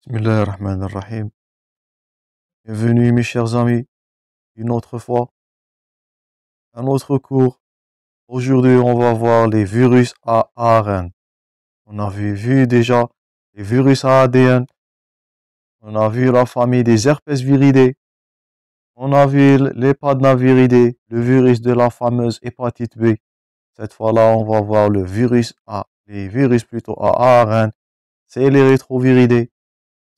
Bismillahirrahmanirrahim. Bienvenue mes chers amis, une autre fois, un autre cours. Aujourd'hui, on va voir les virus à ARN. On avait vu déjà les virus à ADN. On a vu la famille des herpès viridés. On a vu l'hépatnaviridés, le virus de la fameuse hépatite B. Cette fois-là, on va voir les virus plutôt à ARN. C'est les rétroviridés.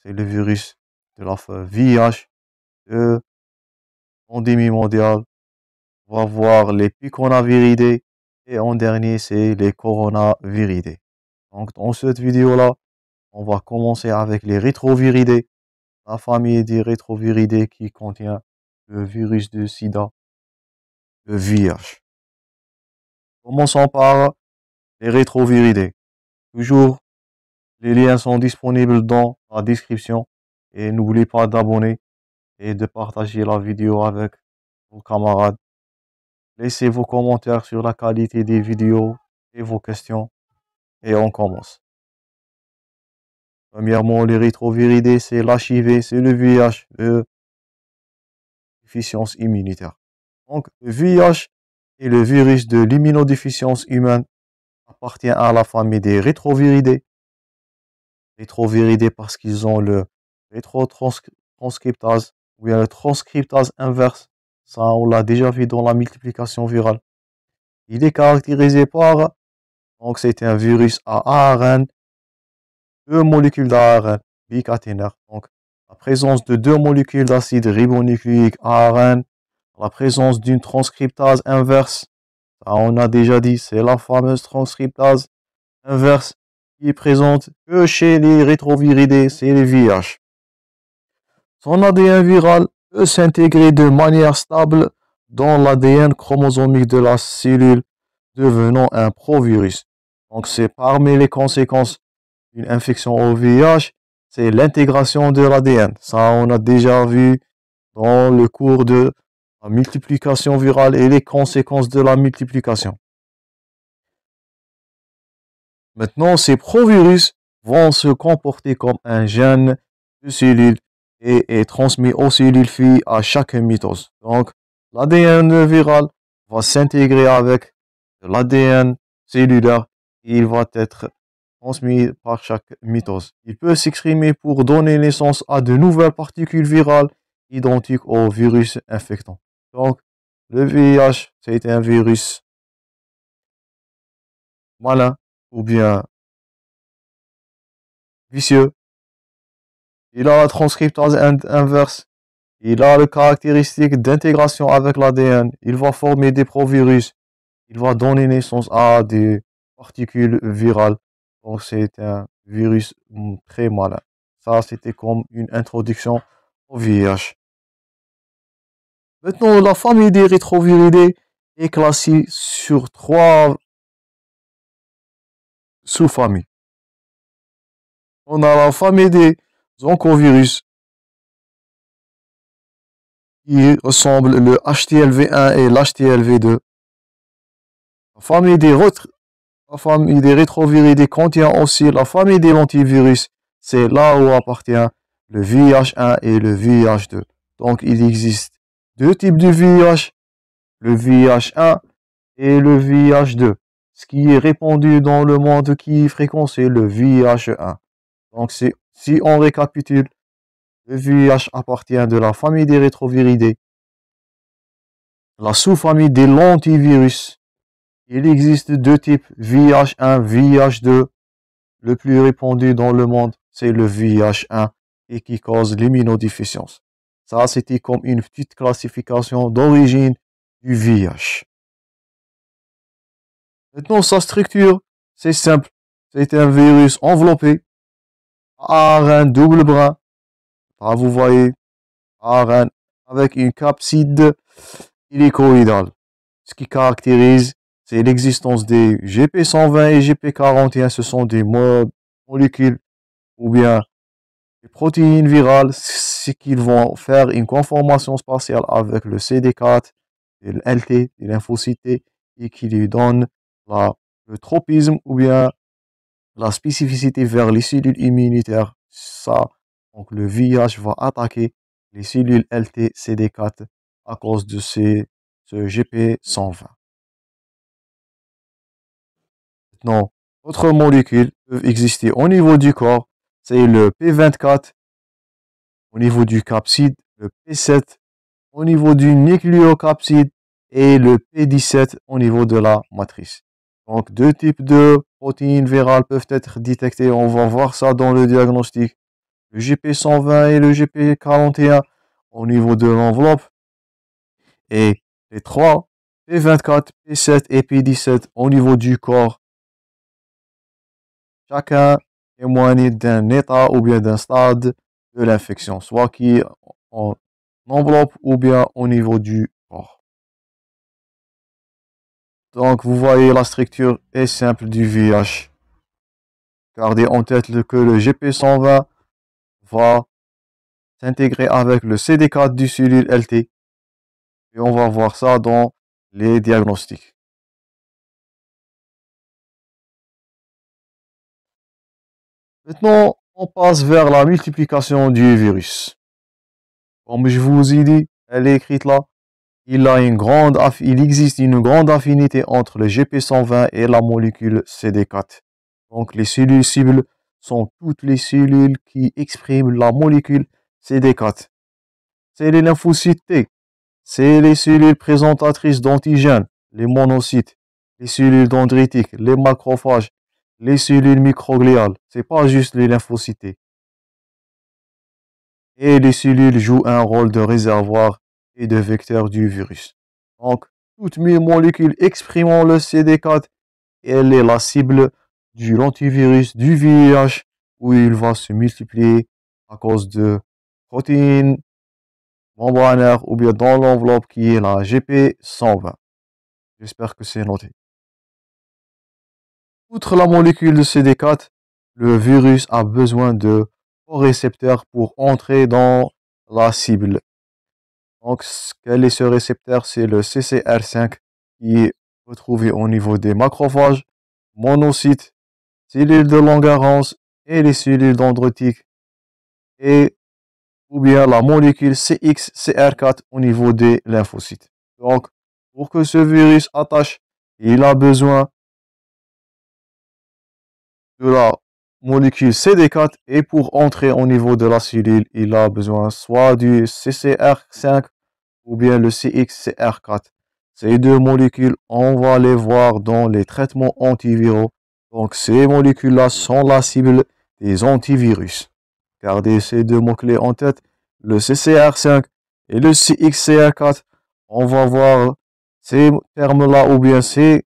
C'est le virus de la VIH, de pandémie mondiale. On va voir les piconaviridés et en dernier, c'est les coronaviridés. Donc, dans cette vidéo-là, on va commencer avec les rétroviridés, la famille des rétroviridés qui contient le virus de sida, le VIH. Commençons par les rétroviridés. Toujours, les liens sont disponibles dans la description et n'oubliez pas d'abonner et de partager la vidéo avec vos camarades. Laissez vos commentaires sur la qualité des vidéos et vos questions. Et on commence. Premièrement, les rétroviridés, c'est l'HIV, c'est le VIH, de déficience immunitaire. Donc, le VIH et le virus de l'immunodéficience humaine appartient à la famille des rétroviridés. Rétroviridés parce qu'ils ont le rétrotranscriptase ou bien le transcriptase inverse. Ça, on l'a déjà vu dans la multiplication virale. Il est caractérisé par, donc c'est un virus à ARN, deux molécules d'ARN bicaténaires. Donc, la présence de deux molécules d'acide ribonucléique ARN, la présence d'une transcriptase inverse. Ça, on a déjà dit, c'est la fameuse transcriptase inverse qui est présente que chez les rétroviridés, c'est les VIH. Son ADN viral peut s'intégrer de manière stable dans l'ADN chromosomique de la cellule, devenant un provirus. Donc, c'est parmi les conséquences d'une infection au VIH, c'est l'intégration de l'ADN. Ça, on a déjà vu dans le cours de la multiplication virale et les conséquences de la multiplication. Maintenant, ces provirus vont se comporter comme un gène de cellule et est transmis aux cellules filles à chaque mitose. Donc, l'ADN viral va s'intégrer avec l'ADN cellulaire et il va être transmis par chaque mitose. Il peut s'exprimer pour donner naissance à de nouvelles particules virales identiques au virus infectant. Donc, le VIH, c'est un virus malin ou bien vicieux. Il a la transcriptase inverse. Il a la caractéristique d'intégration avec l'ADN. Il va former des provirus. Il va donner naissance à des particules virales. Donc, c'est un virus très malin. Ça, c'était comme une introduction au VIH. Maintenant, la famille des rétroviridés est classée sur 3 sous-familles. On a la famille des oncovirus qui ressemble le HTLV1 et l'HTLV2. La famille des rétroviridés contient aussi la famille des lentivirus. C'est là où appartient le VIH1 et le VIH2. Donc, il existe deux types de VIH, le VIH1 et le VIH2. Ce qui est répandu dans le monde qui est fréquent, c'est le VIH1. Donc, si on récapitule, le VIH appartient de la famille des rétroviridés, la sous-famille des lentivirus. Il existe deux types, VIH1, VIH2. Le plus répandu dans le monde, c'est le VIH1 et qui cause l'immunodéficience. Ça, c'était comme une petite classification d'origine du VIH. Maintenant, sa structure, c'est simple. C'est un virus enveloppé, ARN double brin. Là, vous voyez, ARN avec une capside hélicoïdale. Ce qui caractérise, c'est l'existence des GP120 et GP41. Ce sont des molécules ou bien des protéines virales. C'est qu'ils vont faire une conformation spatiale avec le CD4 et le LT, les lymphocytes, et qui lui donnent le tropisme ou bien la spécificité vers les cellules immunitaires. Ça, Donc le VIH va attaquer les cellules LT CD4 à cause de ce GP120. Maintenant, d'autres molécules peuvent exister au niveau du corps. C'est le P24 au niveau du capside, le P7 au niveau du nucléocapside et le P17 au niveau de la matrice. Donc, deux types de protéines virales peuvent être détectées. On va voir ça dans le diagnostic. Le GP120 et le GP41 au niveau de l'enveloppe. Et les trois, P24, P7 et P17 au niveau du corps. Chacun témoigne d'un état ou bien d'un stade de l'infection, soit qui est en enveloppe ou bien au niveau du corps. Donc, vous voyez, la structure est simple du VIH. Gardez en tête que le GP120 va s'intégrer avec le CD4 du cellule LT. Et on va voir ça dans les diagnostics. Maintenant, on passe vers la multiplication du virus. Comme je vous ai dit, elle est écrite là. Il existe une grande affinité entre le GP120 et la molécule CD4. Donc, les cellules cibles sont toutes les cellules qui expriment la molécule CD4. C'est les lymphocytes T. C'est les cellules présentatrices d'antigènes, les monocytes, les cellules dendritiques, les macrophages, les cellules microgliales. C'est pas juste les lymphocytes T. Et les cellules jouent un rôle de réservoir et de vecteur du virus. Donc, toutes mes molécules exprimant le CD4, elle est la cible de l'antivirus du VIH, où il va se multiplier à cause de protéines membranaires ou bien dans l'enveloppe qui est la GP120. J'espère que c'est noté. Outre la molécule de CD4, le virus a besoin de récepteurs pour entrer dans la cible. Donc, quel est ce récepteur? C'est le CCR5 qui est retrouvé au niveau des macrophages, monocytes, cellules de Langerhans et les cellules dendritiques, et ou bien la molécule CXCR4 au niveau des lymphocytes. Donc, pour que ce virus attache, il a besoin de la molécule CD4 et pour entrer au niveau de la cellule, il a besoin soit du CCR5 ou bien le CXCR4. Ces deux molécules, on va les voir dans les traitements antiviraux. Donc ces molécules-là sont la cible des antivirus. Gardez ces deux mots-clés en tête, le CCR5 et le CXCR4. On va voir ces termes-là ou bien ces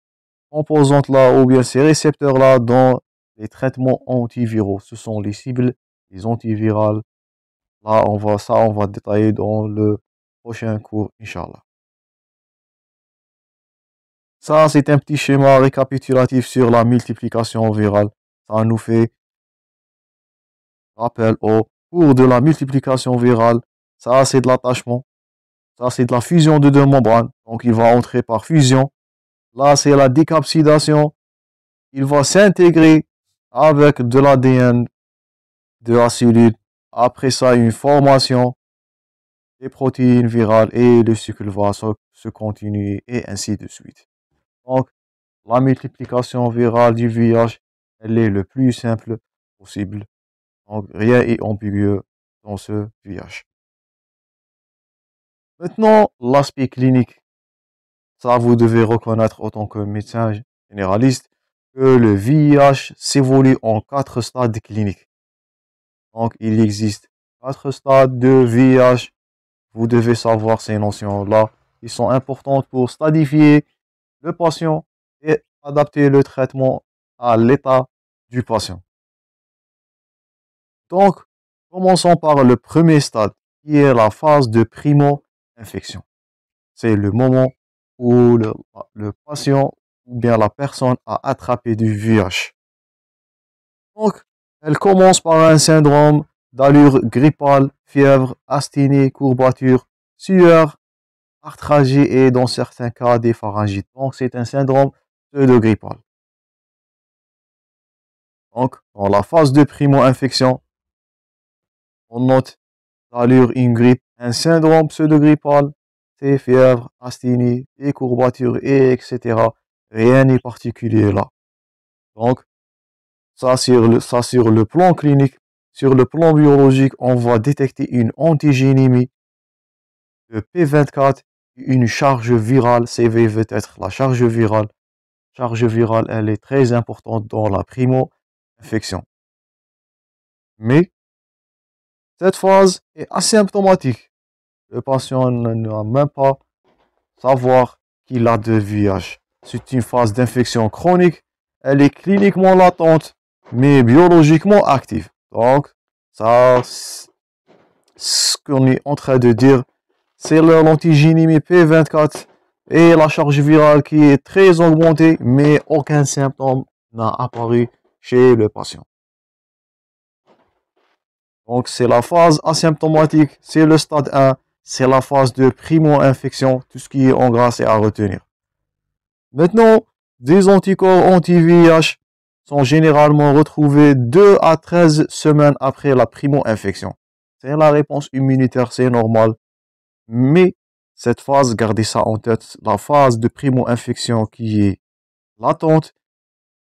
composantes-là ou bien ces récepteurs-là dans les traitements antiviraux. Ce sont les cibles des antivirales. Là, on va détailler dans le prochain cours, Inch'Allah. Ça, c'est un petit schéma récapitulatif sur la multiplication virale. Ça nous fait rappel au cours de la multiplication virale. Ça, c'est de l'attachement. Ça, c'est de la fusion de deux membranes. Donc, il va entrer par fusion. Là, c'est la décapsidation. Il va s'intégrer avec de l'ADN de la cellule. Après ça, une formation des protéines virales et le cycle va se continuer et ainsi de suite. Donc, la multiplication virale du VIH, elle est le plus simple possible. Donc, rien n'est ambigu dans ce VIH. Maintenant, l'aspect clinique. Ça, vous devez reconnaître autant que médecin généraliste que le VIH s'évolue en 4 stades cliniques. Donc, il existe 4 stades de VIH. Vous devez savoir ces notions-là. Ils sont importantes pour stadifier le patient et adapter le traitement à l'état du patient. Donc, commençons par le premier stade, qui est la phase de primo-infection. C'est le moment où le patient ou bien la personne a attrapé du VIH. Donc, elle commence par un syndrome d'allure grippale, fièvre, asthénie, courbature, sueur, arthralgie et dans certains cas des pharyngites. Donc, c'est un syndrome pseudo-grippal. Donc, dans la phase de primo-infection, on note l'allure une grippe, un syndrome pseudo-grippal, c'est fièvre, asthénie, des courbatures, etc. Rien n'est particulier là. Donc, ça sur le plan clinique, sur le plan biologique, on va détecter une antigénémie de P24, une charge virale, CV veut être la charge virale. Charge virale, elle est très importante dans la primo-infection. Mais cette phase est asymptomatique. Le patient ne va même pas savoir qu'il a de VIH. C'est une phase d'infection chronique. Elle est cliniquement latente, mais biologiquement active. Donc, ça, ce qu'on est en train de dire, c'est l'antigénémie P24 et la charge virale qui est très augmentée, mais aucun symptôme n'a apparu chez le patient. Donc, c'est la phase asymptomatique, c'est le stade 1, c'est la phase de primo-infection, tout ce qui est en gras, c'est à retenir. Maintenant, des anticorps anti-VIH sont généralement retrouvés 2 à 13 semaines après la primo-infection. C'est la réponse immunitaire, c'est normal. Mais cette phase, gardez ça en tête, la phase de primo-infection qui est latente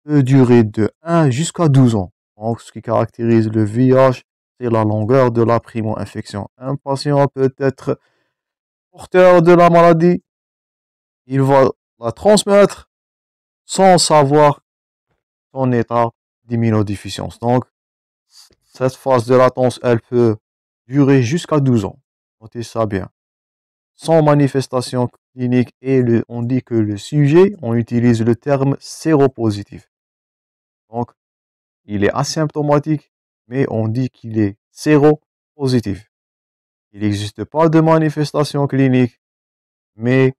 peut durer de 1 jusqu'à 12 ans. Donc, ce qui caractérise le VIH, c'est la longueur de la primo-infection. Un patient peut être porteur de la maladie, il va la transmettre sans savoir son état d'immunodéficience. Donc, cette phase de latence, elle peut durer jusqu'à 12 ans. Notez ça bien. Sans manifestation clinique et on dit que le sujet, on utilise le terme séropositif. Donc, il est asymptomatique, mais on dit qu'il est séropositif. Il n'existe pas de manifestation clinique, mais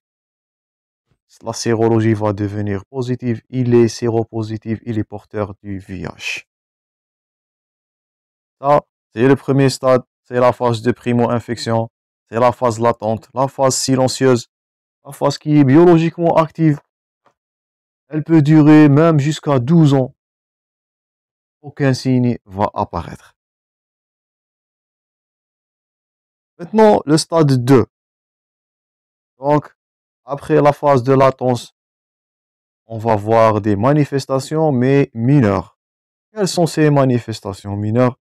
la sérologie va devenir positive. Il est séropositif, il est porteur du VIH. Ça, c'est le premier stade, c'est la phase de primo-infection, c'est la phase latente, la phase silencieuse, la phase qui est biologiquement active. Elle peut durer même jusqu'à 12 ans. Aucun signe va apparaître. Maintenant, le stade 2. Donc, après la phase de latence, on va voir des manifestations, mais mineures. Quelles sont ces manifestations mineures?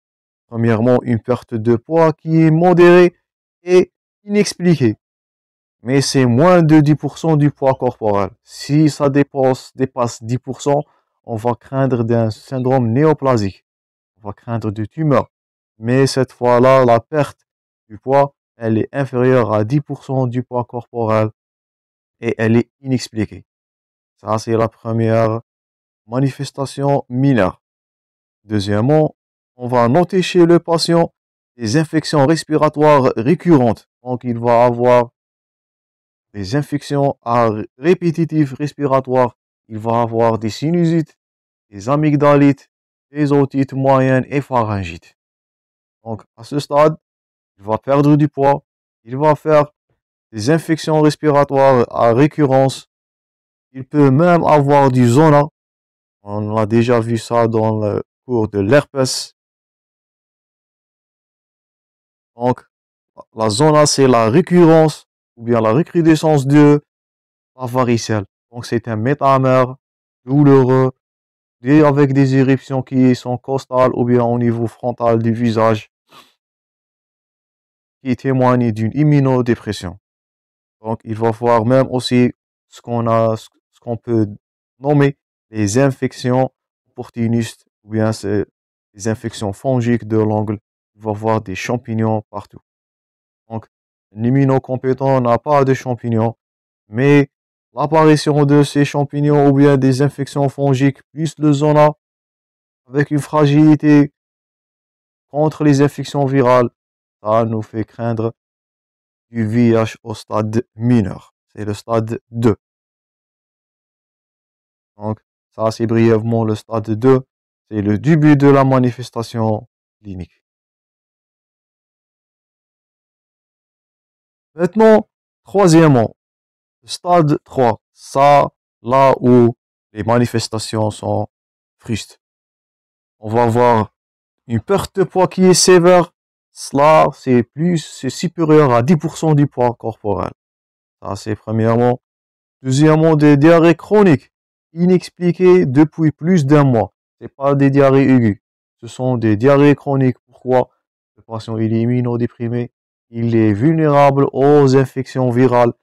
Premièrement, une perte de poids qui est modérée et inexpliquée. Mais c'est moins de 10% du poids corporel. Si ça dépasse 10%, on va craindre d'un syndrome néoplasique. On va craindre de tumeur. Mais cette fois-là, la perte du poids, elle est inférieure à 10% du poids corporel et elle est inexpliquée. Ça, c'est la première manifestation mineure. Deuxièmement, on va noter chez le patient des infections respiratoires récurrentes. Donc, il va avoir des infections répétitives respiratoires. Il va avoir des sinusites, des amygdalites, des otites moyennes et pharyngites. Donc, à ce stade, il va perdre du poids. Il va faire des infections respiratoires à récurrence. Il peut même avoir du zona. On a déjà vu ça dans le cours de l'herpès. Donc, la zona, c'est la récurrence ou bien la recrudescence de la varicelle. Donc, c'est un métamère douloureux avec des éruptions qui sont costales ou bien au niveau frontal du visage qui témoignent d'une immunodépression. Donc, il va voir même aussi ce qu'on peut nommer les infections opportunistes ou bien c'est les infections fongiques de l'ongle. Il va voir des champignons partout. Donc, l'immunocompétent n'a pas de champignons, mais l'apparition de ces champignons ou bien des infections fongiques plus le zona avec une fragilité contre les infections virales, ça nous fait craindre du VIH au stade mineur. C'est le stade 2. Donc, ça, c'est brièvement le stade 2. C'est le début de la manifestation clinique. Maintenant, troisièmement, le stade 3. Ça, là où les manifestations sont frustes. On va avoir une perte de poids qui est sévère. Cela, c'est supérieur à 10% du poids corporel. Ça, c'est premièrement. Deuxièmement, des diarrhées chroniques, inexpliquées depuis plus d'un mois. C'est pas des diarrhées aiguës. Ce sont des diarrhées chroniques. Pourquoi? Le patient, il est immunodéprimé. Il est vulnérable aux infections virales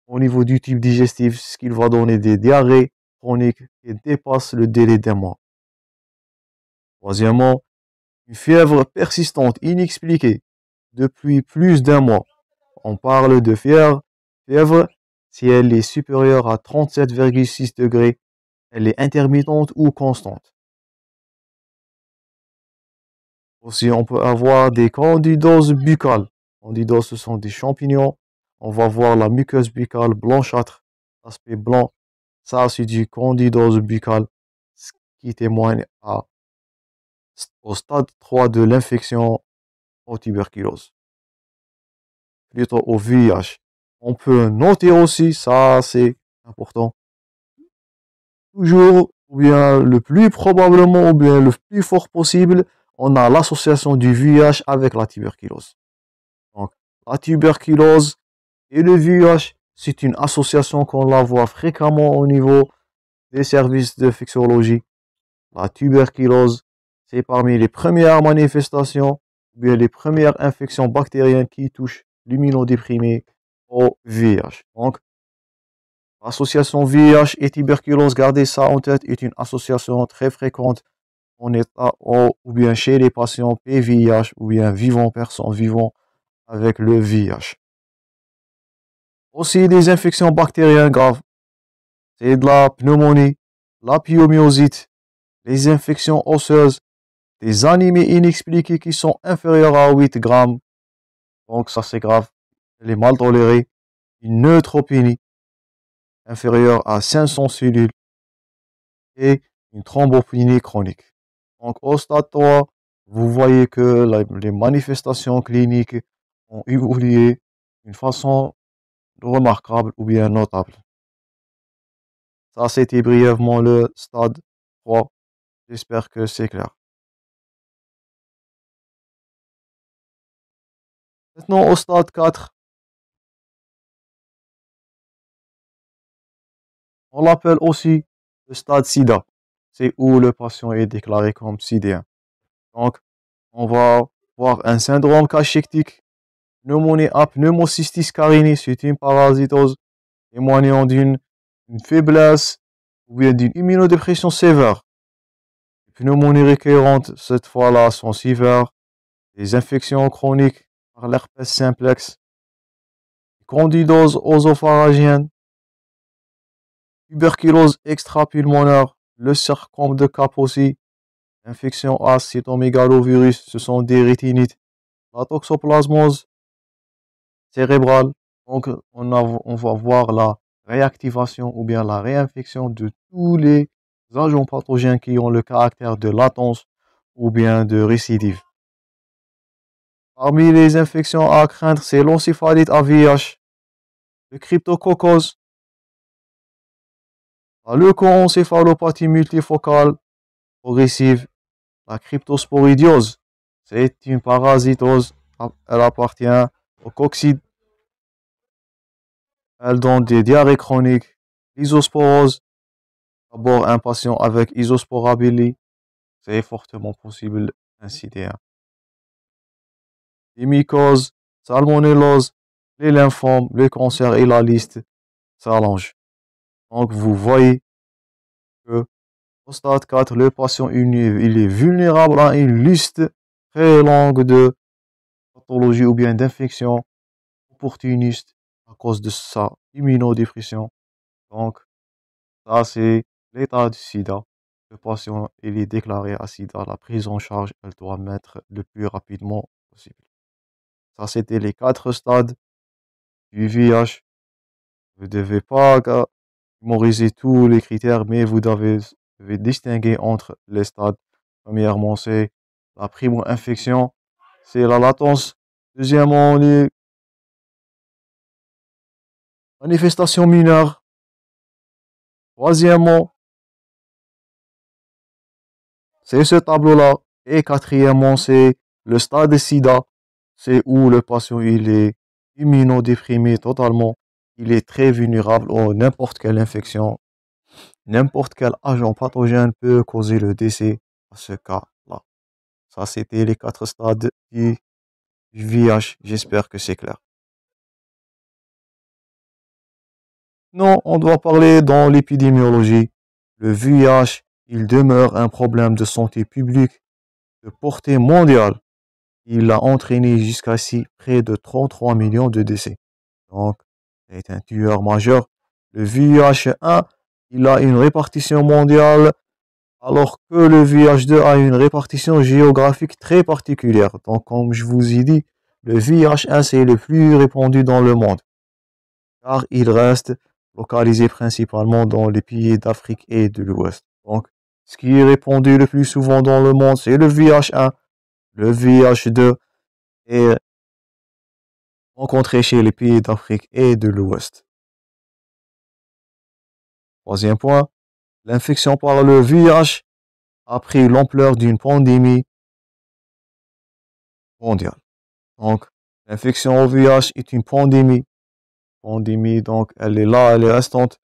au niveau du tube digestif, ce qui va donner des diarrhées chroniques qui dépassent le délai d'un mois. Troisièmement, une fièvre persistante, inexpliquée, depuis plus d'un mois. On parle de fièvre si elle est supérieure à 37,6 degrés, elle est intermittente ou constante. Aussi, on peut avoir des candidoses buccales. Candidoses, ce sont des champignons. On va voir la muqueuse buccale blanchâtre, aspect blanc. Ça, c'est du candidose buccale, ce qui témoigne au stade 3 de l'infection au tuberculose, plutôt au VIH. On peut noter aussi, ça c'est important, toujours, ou bien le plus probablement, ou bien le plus fort possible, on a l'association du VIH avec la tuberculose. Donc, la tuberculose et le VIH, c'est une association qu'on la voit fréquemment au niveau des services de infectiologie. La tuberculose, c'est parmi les premières manifestations, ou bien les premières infections bactériennes qui touchent l'immunodéprimé au VIH. Donc, l'association VIH et tuberculose, gardez ça en tête, est une association très fréquente en état ou bien chez les patients PVIH ou bien personnes vivant avec le VIH. Aussi des infections bactériennes graves, c'est de la pneumonie, la pyomyosite, les infections osseuses, des anémies inexpliquées qui sont inférieures à 8 grammes, donc ça c'est grave, elle est mal tolérée, une neutropénie inférieure à 500 cellules et une thrombopénie chronique. Donc au stade 3, vous voyez que les manifestations cliniques ont évolué d'une façon remarquable ou bien notable. Ça, c'était brièvement le stade 3. J'espère que c'est clair. Maintenant, au stade 4, on l'appelle aussi le stade SIDA. C'est où le patient est déclaré comme sidéen. Donc, on va voir un syndrome cachectique, pneumonie à pneumocystis carinii, c'est une parasitose témoignant d'une faiblesse ou bien d'une immunodépression sévère. Les pneumonies récurrentes, cette fois-là, sont sévères. Les infections chroniques par l'herpès simplex, candidose œsophagienne, tuberculose extrapulmonaire, le sarcome de Kaposi, infection à cytomégalovirus, ce sont des rétinites, la toxoplasmose cérébrale. Donc, on va voir la réactivation ou bien la réinfection de tous les agents pathogènes qui ont le caractère de latence ou bien de récidive. Parmi les infections à craindre, c'est l'encéphalite à VIH, le cryptococcus, la leucoencéphalopathie multifocale progressive, la cryptosporidiose. C'est une parasitose, elle appartient au coccides, elle donne des diarrhées chroniques, l'isosporose. D'abord, un patient avec isosporabilis, c'est fortement possible d'inciter. Les mycoses, salmonellose, les lymphomes, le cancer et la liste s'allonge. Donc, vous voyez que au stade 4, le patient il est vulnérable à une liste très longue de pathologies ou bien d'infections opportunistes à cause de sa immunodépression. Donc, ça, c'est l'état du sida. Le patient, il est déclaré à sida. La prise en charge, elle doit mettre le plus rapidement possible. Ça, c'était les 4 stades du VIH. Vous ne devez pas mémoriser tous les critères, mais vous devez distinguer entre les stades. Premièrement, c'est la primo-infection, c'est la latence. Deuxièmement, les manifestations mineures. Troisièmement, c'est ce tableau-là. Et quatrièmement, c'est le stade de SIDA. c'est où le patient il est immunodéprimé totalement. Il est très vulnérable à n'importe quelle infection. N'importe quel agent pathogène peut causer le décès à ce cas-là. Ça, c'était les 4 stades du VIH. J'espère que c'est clair. Non, on doit parler dans l'épidémiologie. Le VIH, il demeure un problème de santé publique de portée mondiale. Il a entraîné jusqu'ici près de 33 millions de décès. Donc, c'est un tueur majeur. Le VIH1, il a une répartition mondiale, alors que le VIH2 a une répartition géographique très particulière. Donc, comme je vous ai dit, le VIH1, c'est le plus répandu dans le monde, car il reste localisé principalement dans les pays d'Afrique et de l'Ouest. Donc, ce qui est répandu le plus souvent dans le monde, c'est le VIH1. Le VIH2 est rencontré chez les pays d'Afrique et de l'Ouest. Troisième point, l'infection par le VIH a pris l'ampleur d'une pandémie mondiale. Donc, l'infection au VIH est une pandémie. Pandémie, donc, elle est là, elle est restante.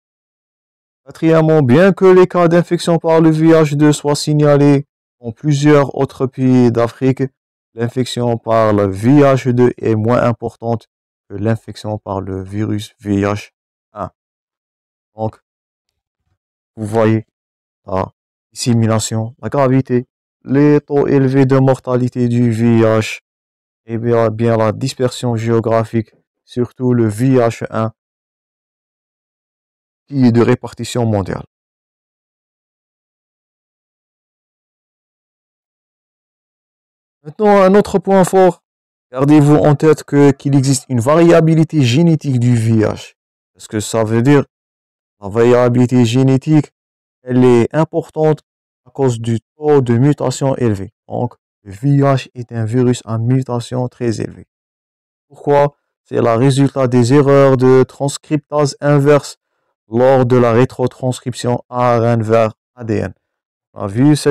Quatrièmement, bien que les cas d'infection par le VIH2 soient signalés dans plusieurs autres pays d'Afrique, l'infection par le VIH2 est moins importante que l'infection par le virus VIH1. Donc, vous voyez la dissémination, la gravité, les taux élevés de mortalité du VIH et bien la dispersion géographique, surtout le VIH1 qui est de répartition mondiale. Maintenant, un autre point fort, gardez-vous en tête qu'il existe une variabilité génétique du VIH. Ce que ça veut dire, la variabilité génétique, elle est importante à cause du taux de mutation élevé. Donc, le VIH est un virus à mutation très élevée. Pourquoi? C'est le résultat des erreurs de transcriptase inverse lors de la rétrotranscription ARN vers ADN. On a vu ce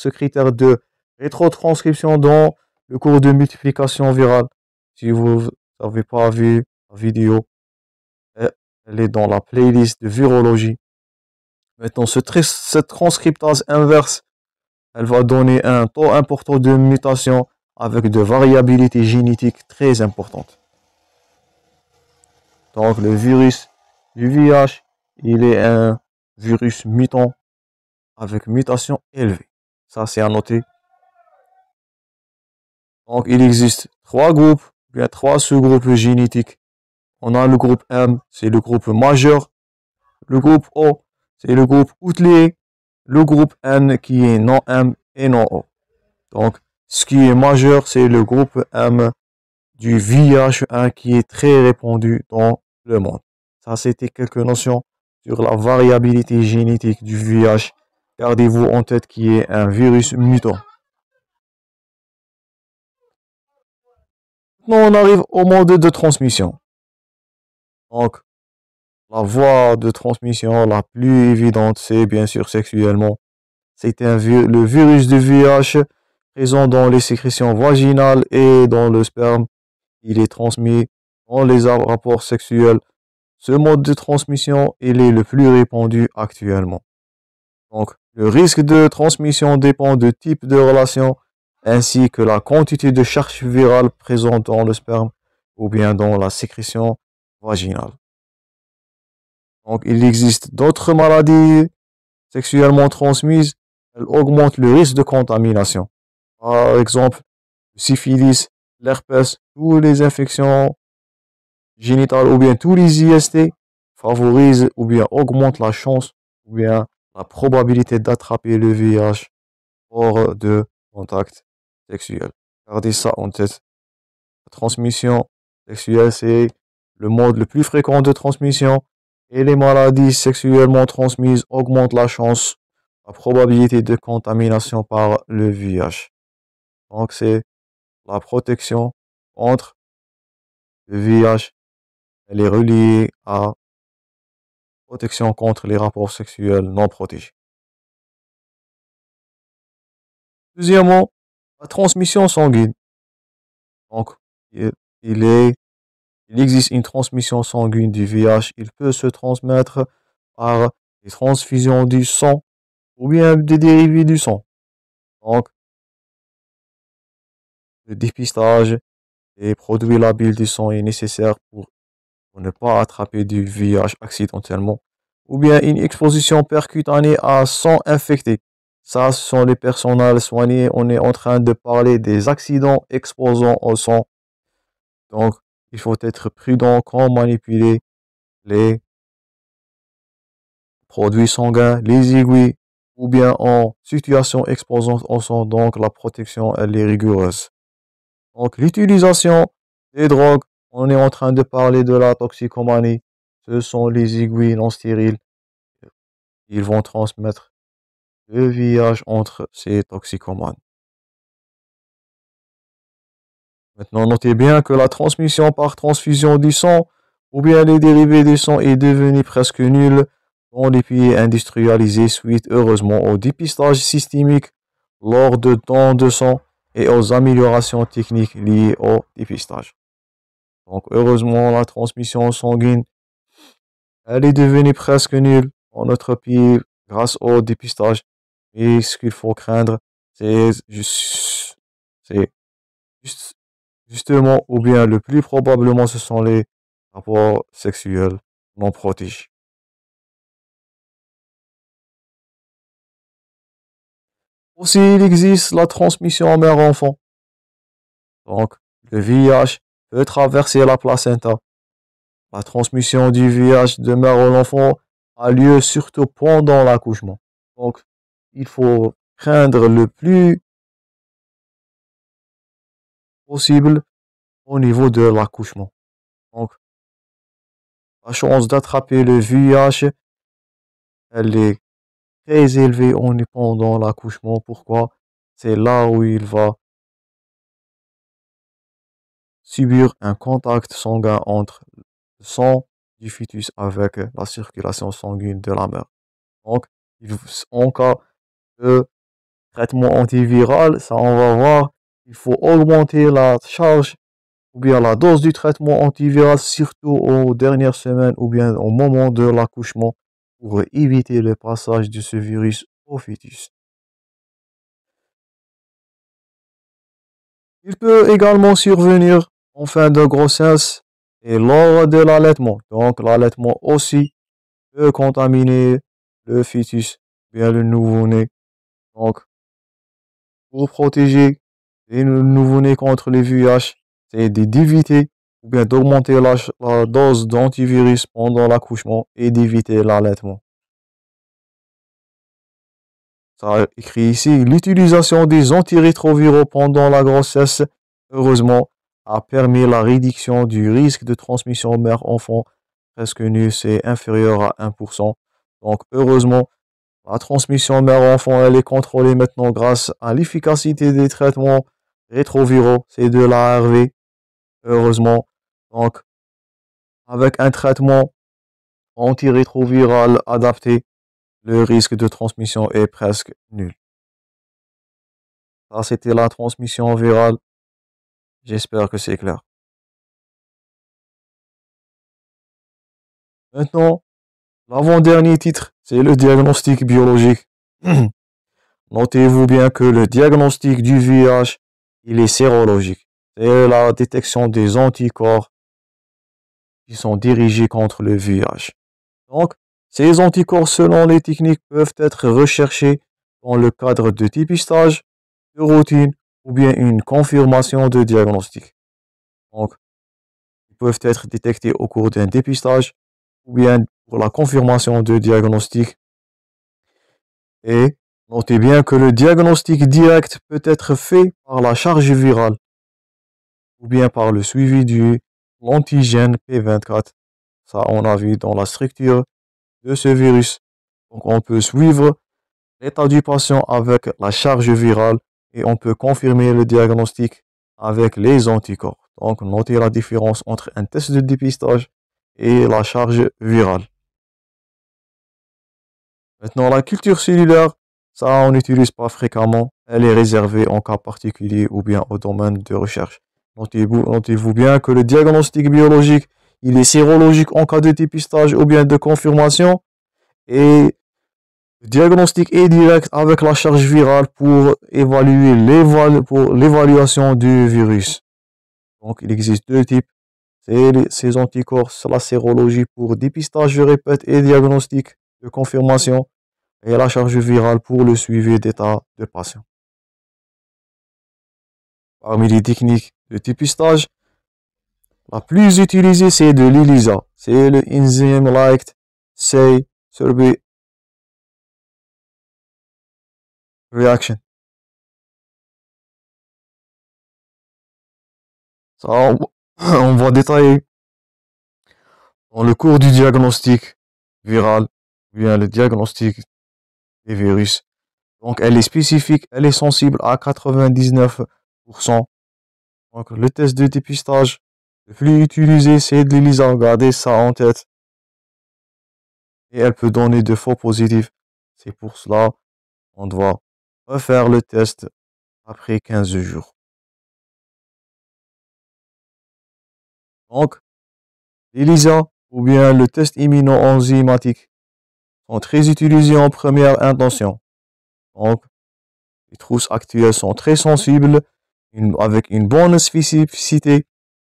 critère de rétrotranscription dans le cours de multiplication virale. Si vous n'avez pas vu la vidéo, elle est dans la playlist de virologie. Maintenant, cette transcriptase inverse, elle va donner un taux important de mutation avec de variabilité génétique très importante. Donc, le virus du VIH, il est un virus mutant avec mutation élevée. Ça, c'est à noter. Donc, il existe 3 groupes, bien 3 sous-groupes génétiques. On a le groupe M, c'est le groupe majeur. Le groupe O, c'est le groupe outlier. Le groupe N qui est non M et non O. Donc, ce qui est majeur, c'est le groupe M du VIH1 qui est très répandu dans le monde. Ça, c'était quelques notions sur la variabilité génétique du VIH. Gardez-vous en tête qu'il est un virus mutant. Maintenant, on arrive au mode de transmission. Donc, la voie de transmission la plus évidente, c'est bien sûr sexuellement. C'est le virus du VIH présent dans les sécrétions vaginales et dans le sperme. Il est transmis dans les rapports sexuels. Ce mode de transmission, il est le plus répandu actuellement. Donc, le risque de transmission dépend du type de relation ainsi que la quantité de charge virale présente dans le sperme ou bien dans la sécrétion vaginale. Donc, il existe d'autres maladies sexuellement transmises. Elles augmentent le risque de contamination. Par exemple, le syphilis, l'herpès, toutes les infections génitales ou bien tous les IST favorisent ou bien augmentent la chance ou bien la probabilité d'attraper le VIH hors de contact sexuel. Gardez ça en tête. La transmission sexuelle, c'est le mode le plus fréquent de transmission et les maladies sexuellement transmises augmentent la chance, la probabilité de contamination par le VIH. Donc, c'est la protection contre le VIH. Elle est reliée à protection contre les rapports sexuels non protégés. Deuxièmement, la transmission sanguine. Donc, il, il est, il existe une transmission sanguine du VIH. Il peut se transmettre par des transfusions du sang ou bien des dérivés du sang. Donc, le dépistage des produits labiles du sang est nécessaire pour ne pas attraper du VIH accidentellement, ou bien une exposition percutanée à sang infecté. Ça, ce sont les personnels soignés. On est en train de parler des accidents exposant au sang. Donc, il faut être prudent quand manipuler les produits sanguins, les aiguilles, ou bien en situation exposante au sang. Donc, la protection, elle est rigoureuse. Donc, l'utilisation des drogues, on est en train de parler de la toxicomanie. Ce sont les aiguilles non stériles. Ils vont transmettre le VIH entre ces toxicomanes. Maintenant, notez bien que la transmission par transfusion du sang ou bien les dérivés du sang est devenue presque nulle dans les pays industrialisés suite heureusement au dépistage systémique lors de dons de sang et aux améliorations techniques liées au dépistage. Donc, heureusement, la transmission sanguine, elle est devenue presque nulle dans notre pays grâce au dépistage. Et ce qu'il faut craindre, c'est c'est juste- justement, ou bien le plus probablement, ce sont les rapports sexuels non protégés. Aussi, il existe la transmission mère-enfant. Donc, le VIH peut traverser la placenta. La transmission du VIH de mère à l'enfant a lieu surtout pendant l'accouchement. Donc, il faut craindre le plus possible au niveau de l'accouchement. Donc, la chance d'attraper le VIH, elle est très élevée pendant l'accouchement. Pourquoi? C'est là où il va subir un contact sanguin entre le sang du fœtus avec la circulation sanguine de la mère. Donc, en cas de traitement antiviral, ça on va voir, il faut augmenter la charge ou bien la dose du traitement antiviral, surtout aux dernières semaines ou bien au moment de l'accouchement pour éviter le passage de ce virus au fœtus. Il peut également survenir en fin de grossesse et lors de l'allaitement. Donc l'allaitement aussi peut contaminer le fœtus, bien le nouveau-né. Donc pour protéger les nouveau-nés contre les VIH, c'est d'éviter ou bien d'augmenter la dose d'antivirus pendant l'accouchement et d'éviter l'allaitement. Ça écrit ici, l'utilisation des antirétroviraux pendant la grossesse, heureusement, a permis la réduction du risque de transmission mère-enfant presque nul, c'est inférieur à 1%. Donc, heureusement, la transmission mère-enfant, elle est contrôlée maintenant grâce à l'efficacité des traitements rétroviraux, c'est de l'ARV, heureusement. Donc, avec un traitement antirétroviral adapté, le risque de transmission est presque nul. Ça, c'était la transmission virale. J'espère que c'est clair. Maintenant, l'avant-dernier titre, c'est le diagnostic biologique. Notez-vous bien que le diagnostic du VIH, il est sérologique. C'est la détection des anticorps qui sont dirigés contre le VIH. Donc, ces anticorps, selon les techniques, peuvent être recherchés dans le cadre de dépistage, de routine ou bien une confirmation de diagnostic. Donc, ils peuvent être détectés au cours d'un dépistage ou bien pour la confirmation de diagnostic. Et notez bien que le diagnostic direct peut être fait par la charge virale ou bien par le suivi de l'antigène P24. Ça, on a vu dans la structure de ce virus. Donc, on peut suivre l'état du patient avec la charge virale et on peut confirmer le diagnostic avec les anticorps. Donc, notez la différence entre un test de dépistage et la charge virale. Maintenant, la culture cellulaire, ça, on n'utilise pas fréquemment. Elle est réservée en cas particulier ou bien au domaine de recherche. Notez-vous bien que le diagnostic biologique, il est sérologique en cas de dépistage ou bien de confirmation. Et le diagnostic est direct avec la charge virale pour évaluer l'évaluation du virus. Donc, il existe deux types. C'est ces anticorps, la sérologie pour dépistage, je répète, et diagnostic de confirmation. Et la charge virale pour le suivi d'état de patient. Parmi les techniques de dépistage, la plus utilisée, c'est de l'ELISA. C'est le Enzyme Linked Assay Survey Reaction. Ça, on va détailler dans le cours du diagnostic viral, ou bien le diagnostic des virus. Donc, elle est spécifique, elle est sensible à 99%. Donc, le test de dépistage le plus utilisé, c'est de l'ELISA. Gardez ça en tête. Et elle peut donner de faux positifs. C'est pour cela qu'on doit refaire le test après 15 jours. Donc, l'ELISA ou bien le test immuno-enzymatique sont très utilisés en première intention. Donc, les trousses actuelles sont très sensibles avec une bonne spécificité.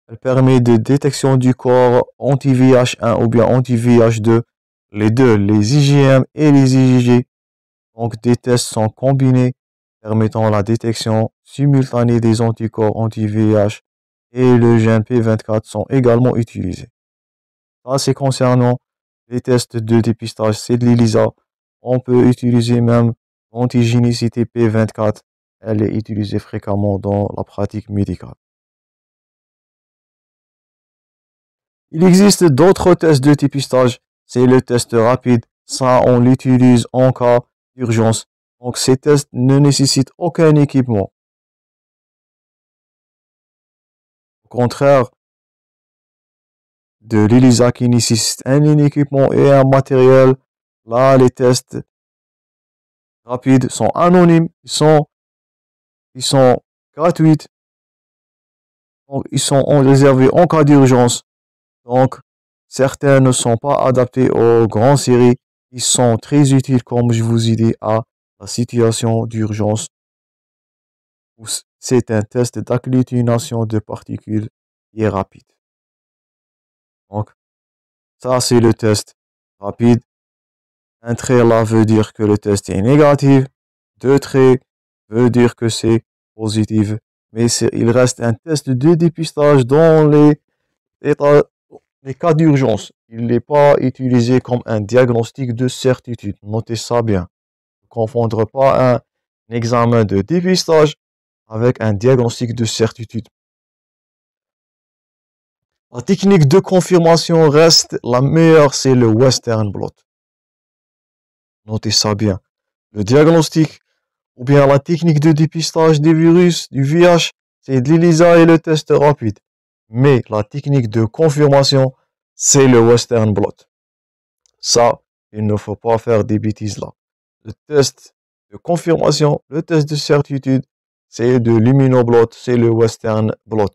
Elle permet de détection du corps anti-VH1 ou bien anti-VH2, les deux, les IgM et les IgG. Donc, des tests sont combinés permettant la détection simultanée des anticorps anti-VIH et le gène P24 sont également utilisés. Ça, c'est concernant les tests de dépistage, c'est de l'ELISA. On peut utiliser même l'antigénicité P24. Elle est utilisée fréquemment dans la pratique médicale. Il existe d'autres tests de dépistage. C'est le test rapide. Ça, on l'utilise en cas d'urgence. Donc, ces tests ne nécessitent aucun équipement. Au contraire de l'ELISA qui nécessite un équipement et un matériel, là, les tests rapides sont anonymes, ils sont gratuits, donc ils sont réservés en cas d'urgence. Donc, certains ne sont pas adaptés aux grandes séries. Ils sont très utiles, comme je vous ai dit, à la situation d'urgence. C'est un test d'agglutination de particules qui est rapide. Donc, ça, c'est le test rapide. Un trait là veut dire que le test est négatif. Deux traits veut dire que c'est positif. Mais il reste un test de dépistage dans les cas d'urgence. Il n'est pas utilisé comme un diagnostic de certitude. Notez ça bien. Ne confondre pas un examen de dépistage avec un diagnostic de certitude. La technique de confirmation reste la meilleure, c'est le Western blot. Notez ça bien. Le diagnostic ou bien la technique de dépistage des virus, du VIH, c'est de l'ELISA et le test rapide. Mais la technique de confirmation, c'est le Western blot. Ça, il ne faut pas faire des bêtises là. Le test de confirmation, le test de certitude, c'est de l'immunoblot, c'est le Western blot.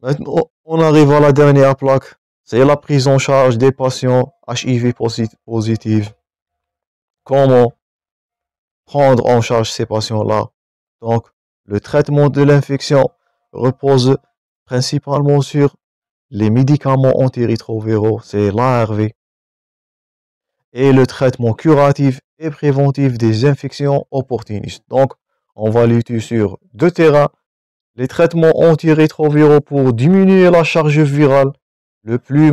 Maintenant, on arrive à la dernière plaque. C'est la prise en charge des patients HIV positifs. Comment prendre en charge ces patients-là? Donc, le traitement de l'infection repose principalement sur les médicaments antirétroviraux, c'est l'ARV, et le traitement curatif et préventif des infections opportunistes. Donc, on va lutter sur deux terrains. Les traitements antirétroviraux pour diminuer la charge virale le plus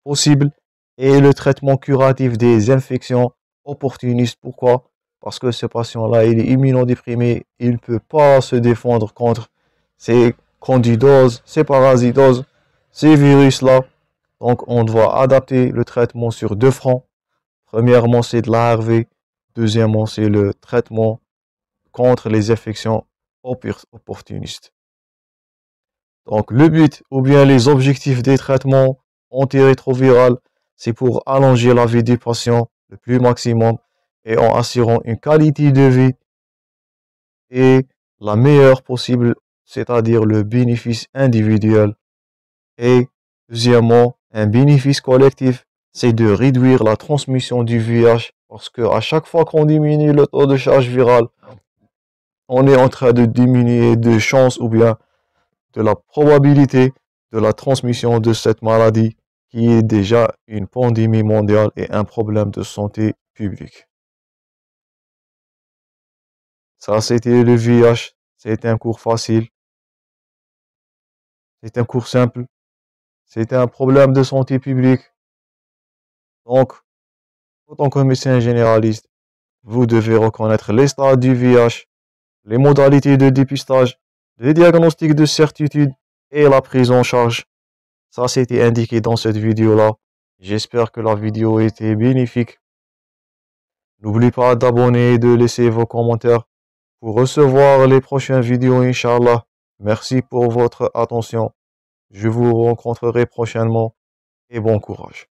possible et le traitement curatif des infections opportunistes. Pourquoi? Parce que ce patient-là, il est immunodéprimé, il ne peut pas se défendre contre ces candidoses, ces parasitoses, ces virus-là. Donc, on doit adapter le traitement sur deux fronts. Premièrement, c'est de l'ARV. Deuxièmement, c'est le traitement contre les infections opportunistes. Donc, le but ou bien les objectifs des traitements antirétroviraux, c'est pour allonger la vie du patient le plus maximum et en assurant une qualité de vie et la meilleure possible, c'est-à-dire le bénéfice individuel. Et deuxièmement, un bénéfice collectif, c'est de réduire la transmission du VIH parce que à chaque fois qu'on diminue le taux de charge virale, on est en train de diminuer de chances ou bien de la probabilité de la transmission de cette maladie qui est déjà une pandémie mondiale et un problème de santé publique. Ça, c'était le VIH. C'était un cours facile. C'est un cours simple. C'était un problème de santé publique. Donc, en tant que médecin généraliste, vous devez reconnaître les stades du VIH, les modalités de dépistage, les diagnostics de certitude et la prise en charge. Ça, c'était indiqué dans cette vidéo-là. J'espère que la vidéo était bénéfique. N'oubliez pas d'abonner et de laisser vos commentaires pour recevoir les prochaines vidéos, Inch'Allah. Merci pour votre attention. Je vous rencontrerai prochainement et bon courage.